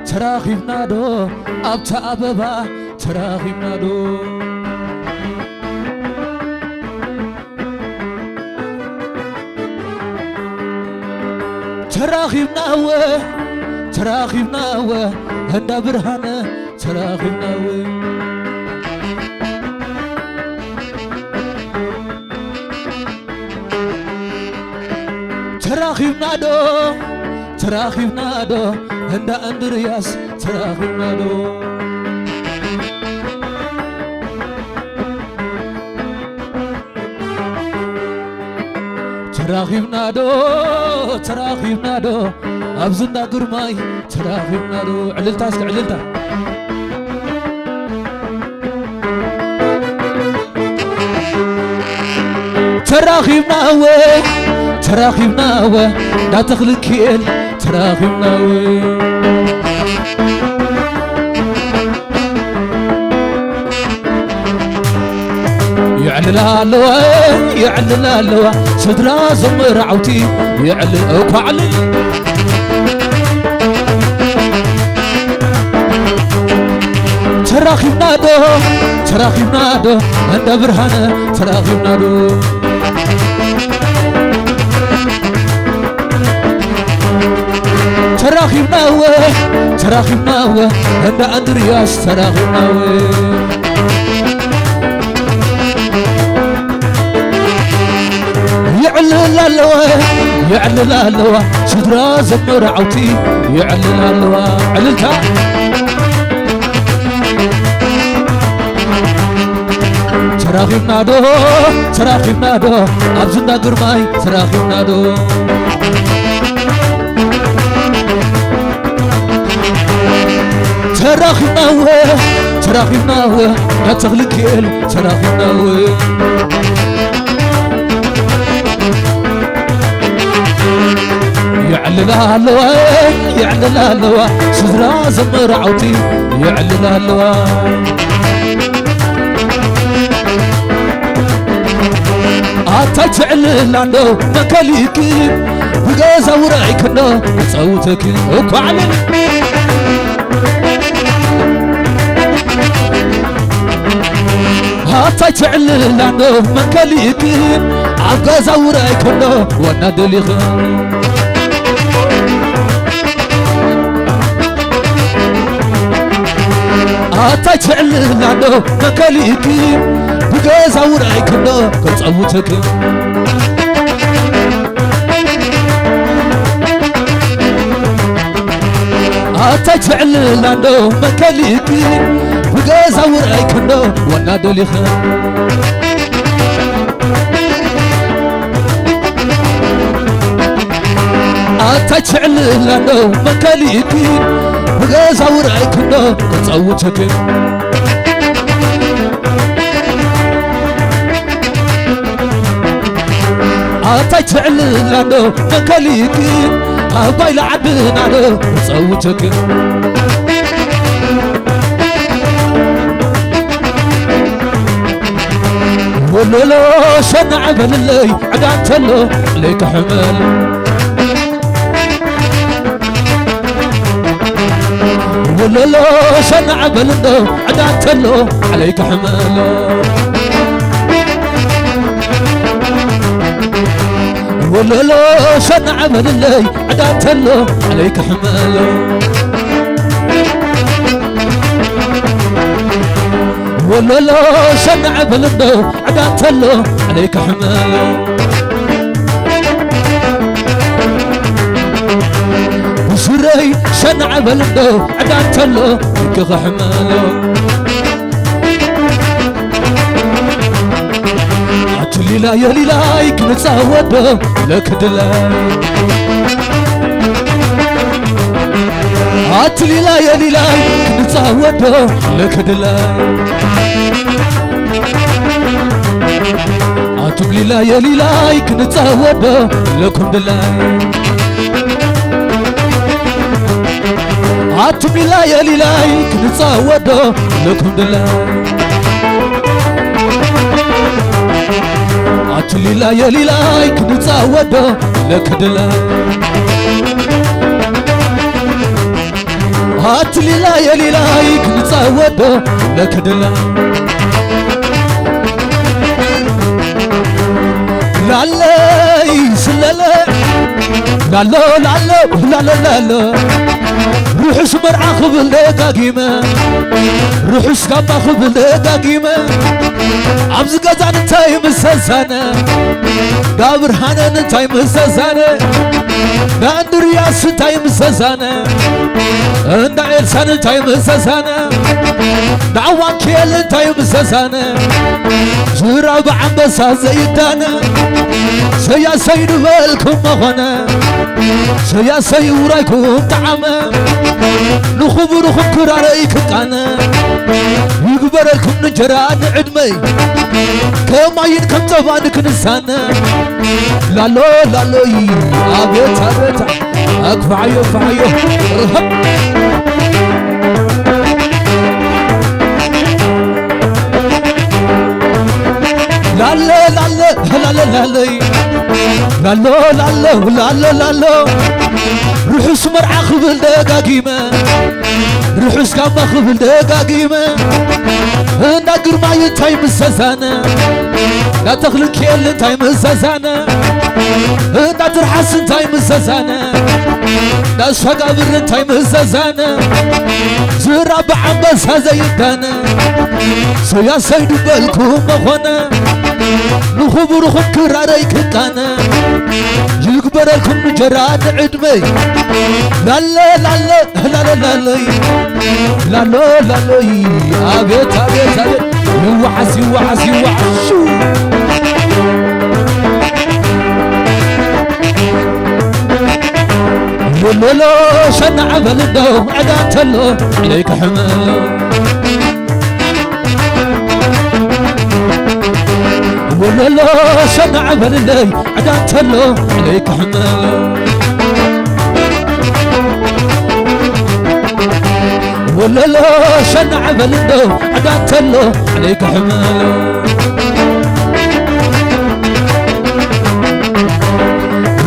تراخيبنا دو أبتا أبابا تراخيبنا دو تراخيبنا و هندا برهانة تراخيبنا و تراخيبنا دو هندا أندرياس تراخيبنا دو تراخيبنا دو أبزندا قرماي تراخيبنا دو عللتا اسك عللتا تراخيبنا و لا تخلكيل تراخيبنا و يعلل اللوا صدرا زمر عوتي يعلل أوكعلل تراخيبنا دو عند برهانة تراخيبنا دو تراخيبنا و عند أندرياس تراخيبنا و يعلل اللوا صدرا زمر عوتي يعلل اللوا عللتا تراخيبنا دو أبزندا قرماي تراخيبنا دو تراخيبنا و لا تغلكيل تراخيبنا و يعلل اللوا صدرا زمر عوتي يعلل اللوا أتا تعلل عنده مكاليك بغازة ورايك انه صوتك وكعلل أتا تعلل عنده مكاليك بغازة ورايك انه ونادلي خير أتا تعلل عنده مكاليك بغازة ورايك انه كتصوتك أتا تعلل عنده مكاليك بغازة ورايك انه ونادلي خير أتا تعلل عنده مكاليك بغازة ورايك انه كتصوتك أتا تعلل عنده مكاليك أباي لعبنا له صوتك ولولو شنع باللي عدانت له عليك حمل ولولو شنع باللي عدانت له عليك حمل ولولو شنع باللي عدانت له عليك حمل ولولو شنع بالله عدانت له عليك حماله وسري شنع بالله عدانت له عليك حماله عتلي لا يا ليلاي كنت ساوده لك دلاي عتلي لا يا ليلاي كنت ساوده لك دلاي عتلي لا يا ليلاي كنت ساوده لكم دلاي عتلي لا يا ليلاي كنت ساوده لكم دلاي عتلي لا يا ليلاي كنت ساوده لك دلاي أتليلا يليلا يكنصودو لك دلا لالي سلالا لالو لالو لالو لالو روح سمر عقب دقاقيمة روح سكاب عقب دقاقيمة عبز قزان انتاي مسسانة دابر حانان انتاي مسسانة داندر ياس انتاي مسسانة اندا إرسان انتاي مسسانة دعوان كيل انتاي مسسانة زراب عمبسا زيدانا سيا سيد بالكم مغانا سيا سيورايكم طعما نخب كراريك كانا يقبركم نجران عدمي كما ينكم طبانك نسانا لالو لالو عبيت عبيت اكفعيو فعيو لالا لالا لالا لالا لالو لالو لالو لالو روح سمر عقب دقاقيمة روح سكام عقب دقاقيمة ناقر ما ينتاي مسسانة لا تخلق كيل انتاي مسسانة لا ترحس انتاي مسسانة لا شقابر انتاي مسسانة زراب عمبسا زيدانا سيا سيد بالكم مخونا نخب رخب كراريك كانا يقبركم نجران عدمي لالا لالا لالا لالا لالا لالا عبيت عبيت عبيت يوحس يوحس يوحس ولولو شن عبل الدو عدان تلو عليك حمل ولولو شن عبل الدو عدان تلو عليك حمل ولولو شن عبل الدو عدان تلو عليك حمل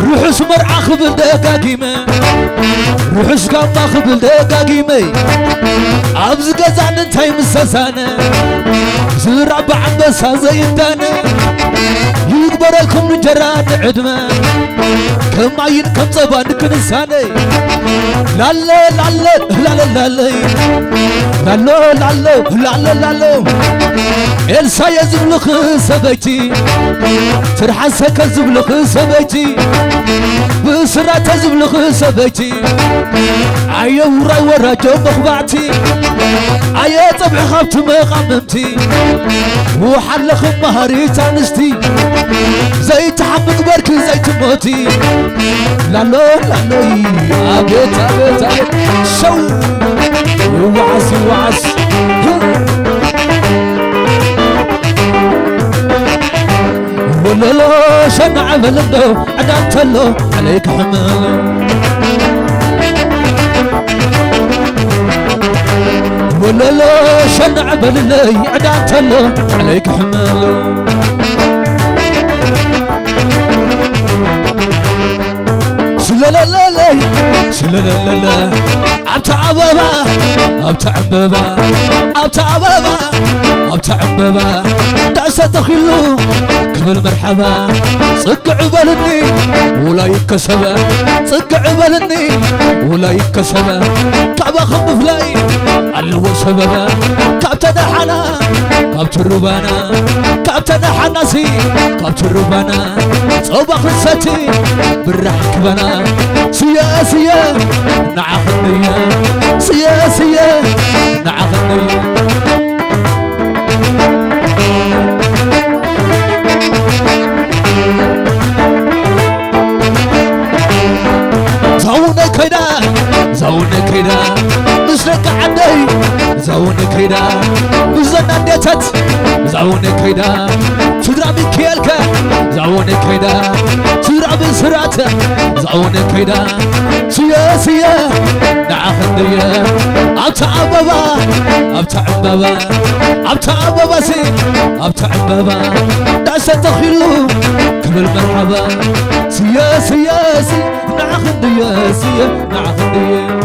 روح سمر عقب دقاقيمة روح سكام عقب دقاقيمة عبز قزان انتاي مسسانة زراب عمبسا زيدانا يقبركم نجران عدمة كما ينكم صبانك نساني لالا لالا لالا لالا لالو لالو لالو لالو إلسا يزبلخ سبيتي فرحسك يزبلخ سبيتي بسرعة تزبلخ سبيتي عيا وراي ورا جنب خبعتي عيا طبع خبت مقاممتي وحلخ مهاري تانستي زي تحمق بركي زي تموتي لالو لالو عبيت عبيت عبيت شو يوعس يوعس ولولو شن عمل الدو عدان تلو عليك حمل ولولو شن عمل اللي عدان تلو عليك حمل سلالالالي سلالالالي عبتا عبابا عبتا عبابا عبتا عبابا عبتا عبابا دعسة تخلو كمل مرحبا صق عبالني ولا يكسبا صق عبالني ولا يكسبا كعبا خم فلاي علو سببا كعبتا دحنا كعبتا الربانا كعبتا دحناسي كعبتا الربانا صوبا خلصتي بالرح كبنا سياسية نعخنية سياسية نعخنية زونك كده زونك كده مسلك عندي زونك كده وزنا ندتت زونك كده تدرى بكيلك زونك كده تدرى بسرعت زونك كده سياسية نعخنية أبتع بابا أبتع بابا أبتع بابا سي أبتع بابا دعسة تخيلو كل المرحبا سياسية نعخنية سياسية نعخنية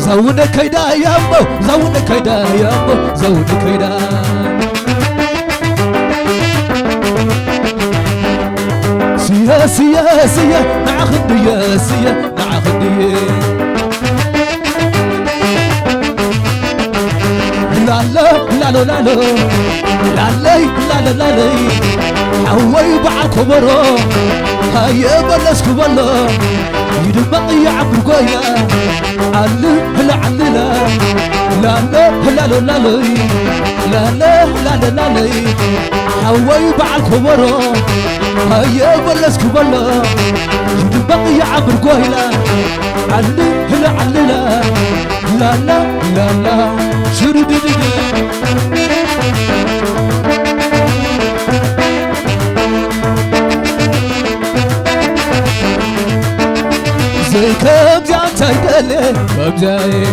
زون كيدا يامو زون كيدا يامو زون كيدا سيا سيا سيا نعخدي يا سيا نعخدي لا لا لا لا لا لا لا لا لا لا حوي بعد كبرو هيا بلس كبلا يدمق يا عبد قويا علي هلا علي لا لا لا لا لا لا لا لا لا لا لا حوي بعد كبرو هيا بلس كبلا يدمق يا عبد قويا علي هلا علي لا لا لا لا لا شرو دي دي زي كم جام تايدلي بمزاي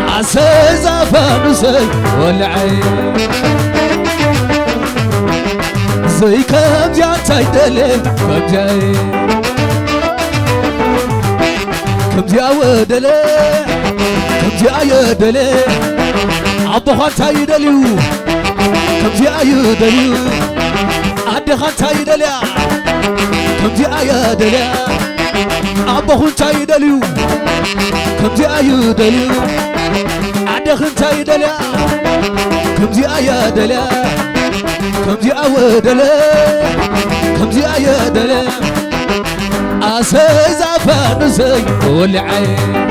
عسى زفان سي والعي زي كم جام تايدلي بمزاي كم جا ودلي كم جا يدلي عبو خان تايدليو كم جا يدليو عدي خان تايدلي كم جا يدلي عبو خان تايدليو كم جا يدليو عدي خان تايدلي كم جا يدلي كم جا ودلي كم جا يدلي عسى زفان زي والعين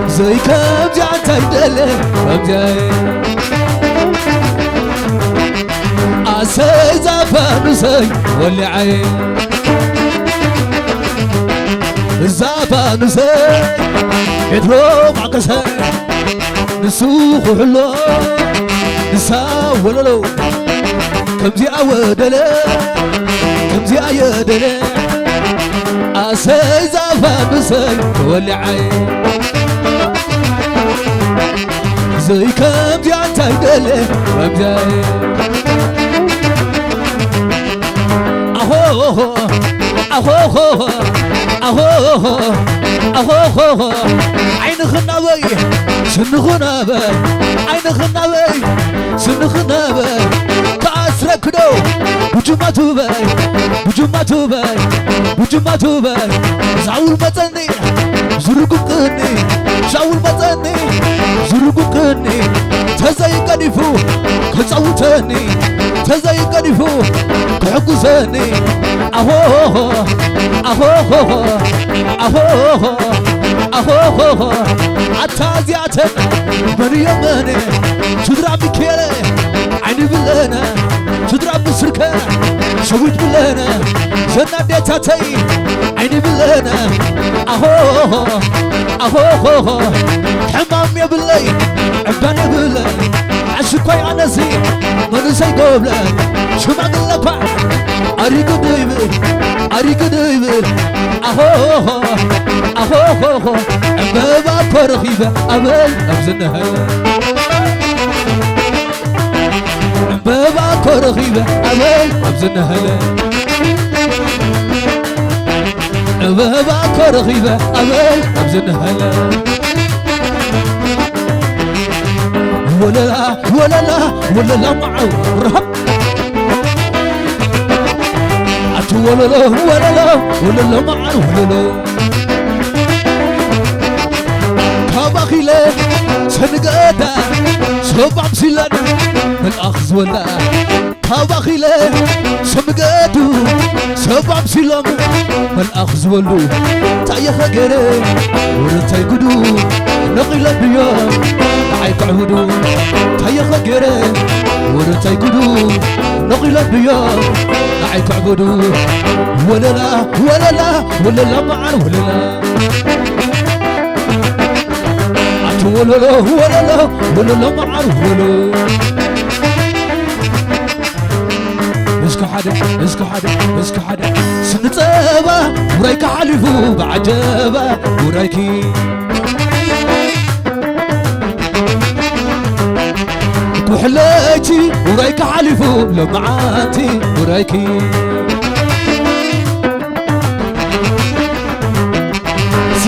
زي كم جعت يدلي بمجاي عسى زفان زي والعين زفان زي يدروم عقسي نسوخ حلو نساو ولو كم جي ودلي كم جي يدلي عسى زفان زي والعين زي كم جعت يدلي بمجاي أهو أهو أهو أهو عين خنابي سن خنابي عين خنابي سن خنابي كأسرك دو بجمعتو باي بجمعتو باي بجمعتو باي زاول متني زرقو قني زاول متني زرقو قني تزاي قدفو كزاوتني تزاي قدفو كحقزني أهو أهو أهو أهو عتازياتن مريمني تدرع بكيرة عيني بلنا تدرع بسركة شويت بلنا زنا ديتاتي عيني بلنا أهو أهو حمام يا بلي عبان يا بلي عشقي أنا زي من زي قبلك شو ما قلك أريك دايما أريك دايما أهو أهو بابا كرخيبة أبل أبزنها بابا كرخيبة أبل أبزنها بابا كرخيبة أبل أبزنها ولا لا ولا لا ولا لا معه رهب ولا لا ولا لا ولا لا معه ولا لا كاباخيله سنقاتا سبع سلان الأخذ ولا كاباخيله سنقاتو سبع سلان الأخذ ولا تايا خجرة ورتاي قدو نقيل الديار تعيق عهدو تايا خجرة ورتاي قدو نقيل الديار تعيق عهدو ولا لا ولا لا ولا لا معه ولا لا ولا لا ولا لا ولا لا معه ولا اسكو حدا سنطبا ورايك حلفو بعجبا ورايكي كحلاتي ورايك حلفو لمعاتي ورايكي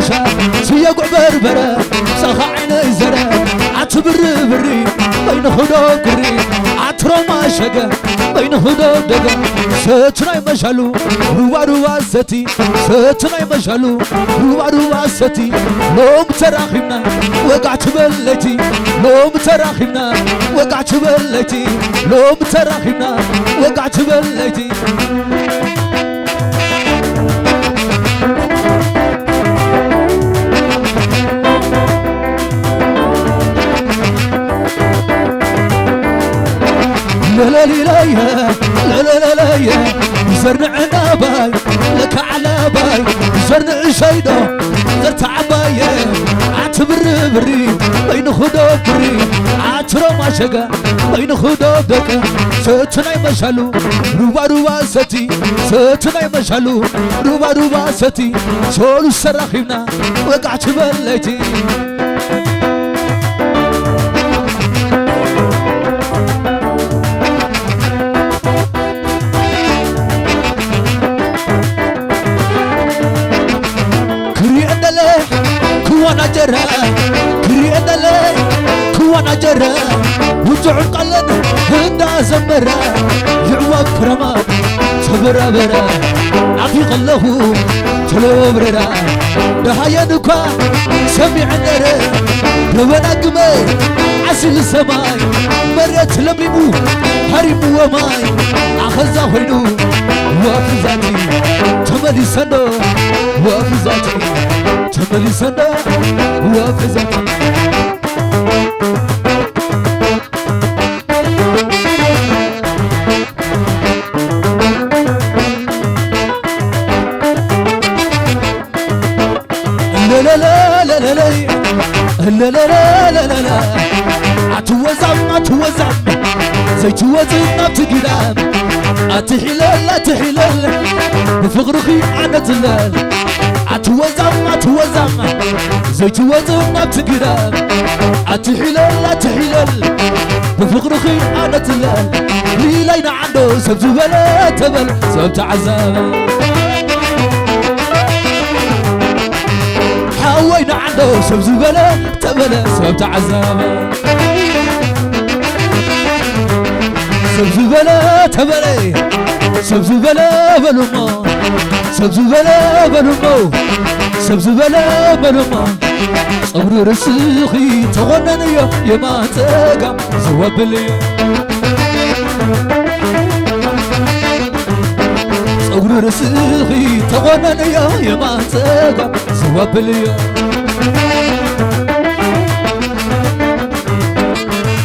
ملشا سيقع بربرة سخا عيني زرا عتبر بري بين خدو قري عترو ما شقا بين خدو دقا ستناي مشالو روا روا ستي ستناي مشالو روا روا ستي لوم تراخمنا وقعت بلتي لوم تراخمنا وقعت بلتي لوم تراخمنا وقعت بلتي لا لا لا لا لا لا لا زرنا عناباي لك على باي زرنا شيدا زرت عباية عتبر بري بين خدو بري عترو ما شقا بين خدو دقا ستناي مشالو روبا روبا ستي ستناي مشالو روبا روبا ستي شولو سراخينا وقعت بلتي كوانا جرا كريانا لي كوانا جرا وجع قلن هندا زمرا يعوى كرما صبرا برا عفيق له تلو برا دهايا نكا سمع النرى روانا قمي عسل سماي مرت لميمو هرمو وماي أخذا هينو وافي ذاتي تملي سنو وافي ذاتي تملي سنة وافزتي لا لا لا لا لا لا لا لا لا لا لا أتوزم أتوزم زي توزم أتقلام أتحلال أتحلال بفقرخي أنا تلال أتوزم أتوزم زي توزم أتقلام أتحلال أتحلال بفقرخي أنا تلال ليلين عنده سبت بلا تبل سبت عزام حوينا عنده سبت بلا تبل سبت عزام سبت بلا تبلي سبت بلا بلوما سبت بلا بلوما سبت بلا بلوما صبر رسخي تغنن يا ما تقام زواب لي صبر رسخي تغنن يا ما تقام زواب لي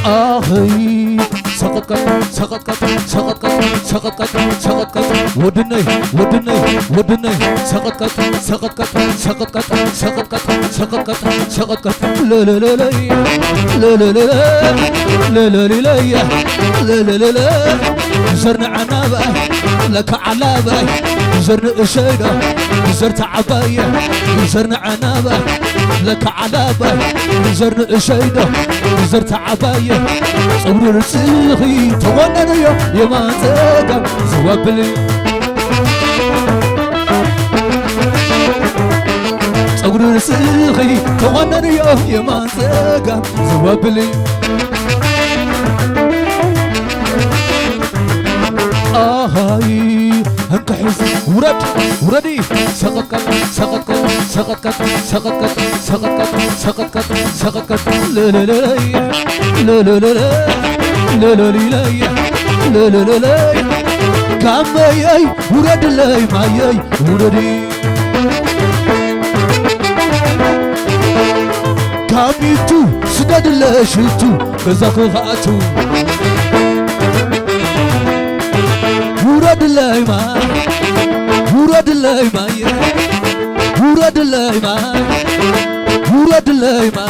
آخي سقط سقط سقط سقط سقط ودني ودني ودني سقط سقط سقط سقط سقط سقط لا لا لا لا لا لا لا لا لا لا لا لا لا زرنا عنابة لك علابة زرنا أشيدة زرت عباية زرنا عنابة لك علابة زرنا أشيدة زرت عباية صبر رسخي تغنن يا ما تقام زواب لي صبر رسخي تغنن يا ما تقام زواب لي هاي انكحس ورد وردي سقط سقط سقط سقط سقط سقط سقط لا لا لا لا لا لا لا لا لا لا لا لا كم ياي ورد لاي ما ياي وردي كاميتو سداد لا شلتو بزاخاتو ورد لاي ما ورد لاي ما ورد لاي ما ورد لاي ما